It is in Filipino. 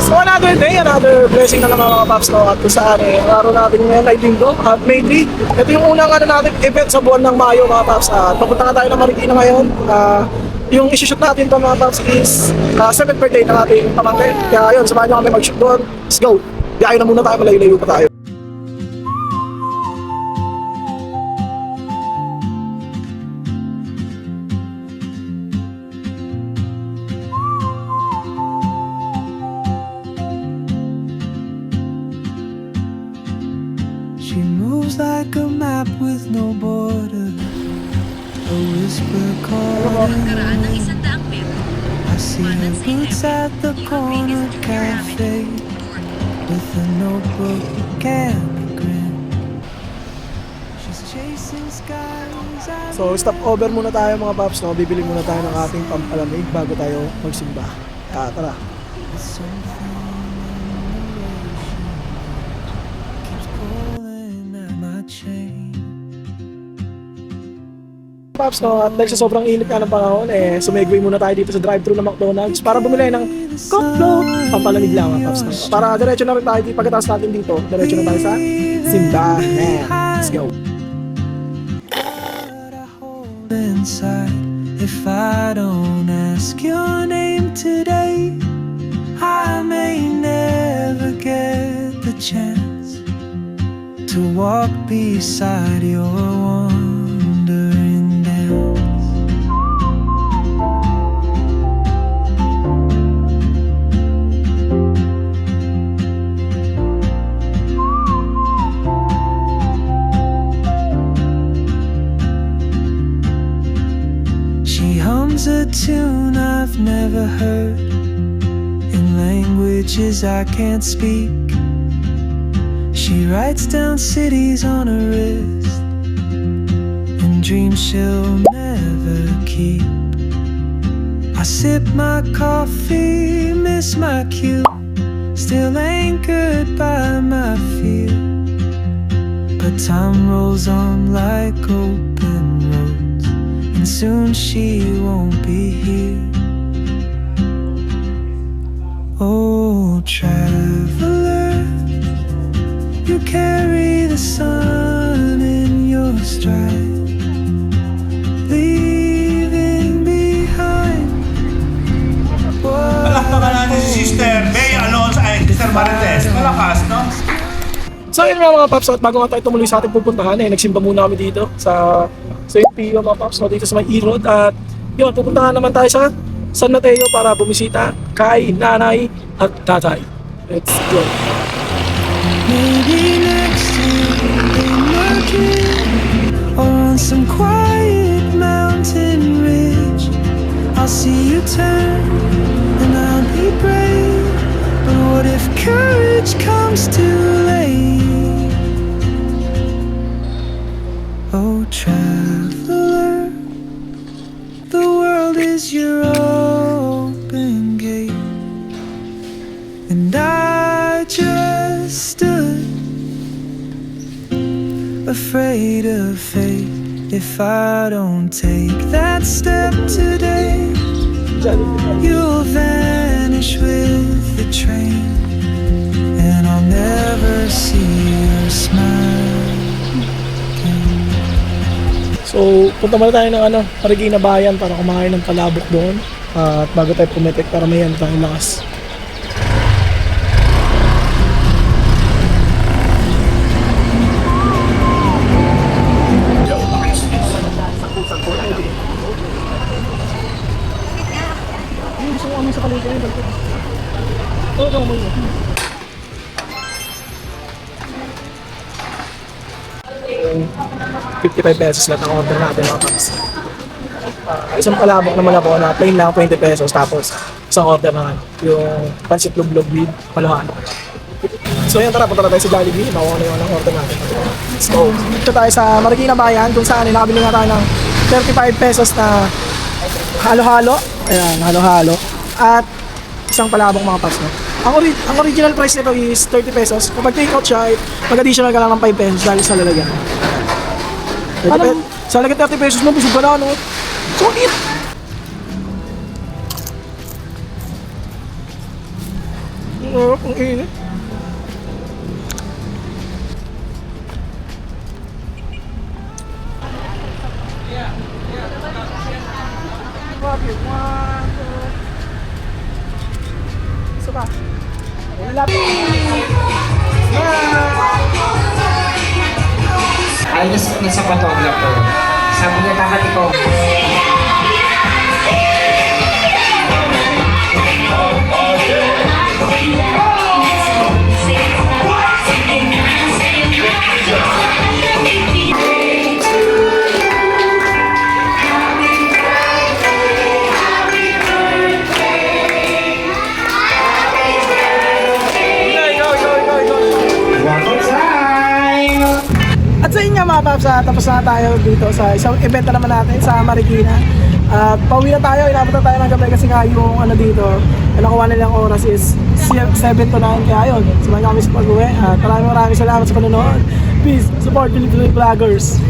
So another day, another blessing na naman mga Paps, no? At kung saan ang araw natin ngayon ay Linggo at May 3. Ito yung unang natin event sa buwan ng Mayo mga Paps. Papunta na tayo ng Marikina ngayon. Yung isi-shoot natin to mga Paps is 7th birthday ng ating pamangkin. Kaya yun, samahan nyo kami mag-shoot doon. Let's go! Biyahe na muna tayo, malayo-layo pa tayo. She moves like a map with no border, a whisper calling. I see her boots at the corner cafe with a notebook and a grin. She's chasing skies. So stop over muna tayo mga Paps, no? Bibili muna tayo ng ating pampalamig bago tayo magsimba. Tara. Something in the way she keeps pulling at my chain. Paps, no? At dahil sa sobrang init nga ng panahon, sumegway muna tayo dito sa drive-thru ng McDonald's para bumili ng Coke, pampalamig lang mga Paps, no? Para diretso na rin tayo, pagkatapos natin dito, diretso na tayo sa simbahan. Let's go! Inside, if I don't ask your name today, I may never get the chance to walk beside your wandering dance. She hums a tune I've never heard in languages I can't speak. She writes down cities on her wrist and dreams she'll never keep. I sip my coffee, miss my cue, still anchored by my fear. But time rolls on like open roads, and soon she won't be here. Oh, traveler, you carry the sun in your stride, leaving behind what Palakpakan natin si Sister May Alonso, ay Sister Marites. Malakas, no? So yun nga mga Paps, at bago nga tayo tumuloy sa ating pupuntahan, nagsimba muna kami dito sa St. Pio mga Paps, no, dito sa may Irod. At yun, pupuntahan naman tayo sa San Mateo para bumisita kay nanay at tatay. Let's go! maybe next year in Madrid or on some quiet mountain ridge. I'll see you turn and I'll be brave, but what if courage comes too late? Oh, traveler, the world is your open gate, and I just stood afraid of fate. If I don't take that step today, you'll vanish with the train, and I'll never see your smile again. So punta muna tayo ng Marikina Bayan para kumain ng palabok doon. At bago tayo pumitik para may tayong lakas. Oo, mo yun. 55 pesos lahat ang order natin mga Paps. Isang palabok na malabo na plain lang 20 pesos, tapos isang order na yung pancit lublog with paluhan. So yan, tara, punta na tayo sa Jollibee. Makuha na yung order natin. So, dito tayo sa Marikina Bayan kung saan nakabili nga tayo ng 35 pesos na halo-halo. Ayan, halo-halo. At isang palabok mga Paps, no? Ang original price nito is 30 pesos. Kapag take out siya, mag-additional ka lang ng 5 pesos dahil sa lalagyan. Sa lalagyan 30 pesos mo, busog ka na, no? Sulit! Sarap, ang init. Grabe, 1, 2. Isa pa. Wala pa. Ayos na sa photographer. Sabi niya, dapat ikaw. One more time! At sa inyo mga paps, tapos na tayo dito sa isang event na naman natin sa Marikina. At pauwi na tayo, inabot na tayo ng gabi kasi nga yung ano dito, ang nakuha nilang oras is 7 to 9, kaya yun, samahan kami sa pag-uwi. At maraming salamat sa panonood. Peace, support Filipino vloggers.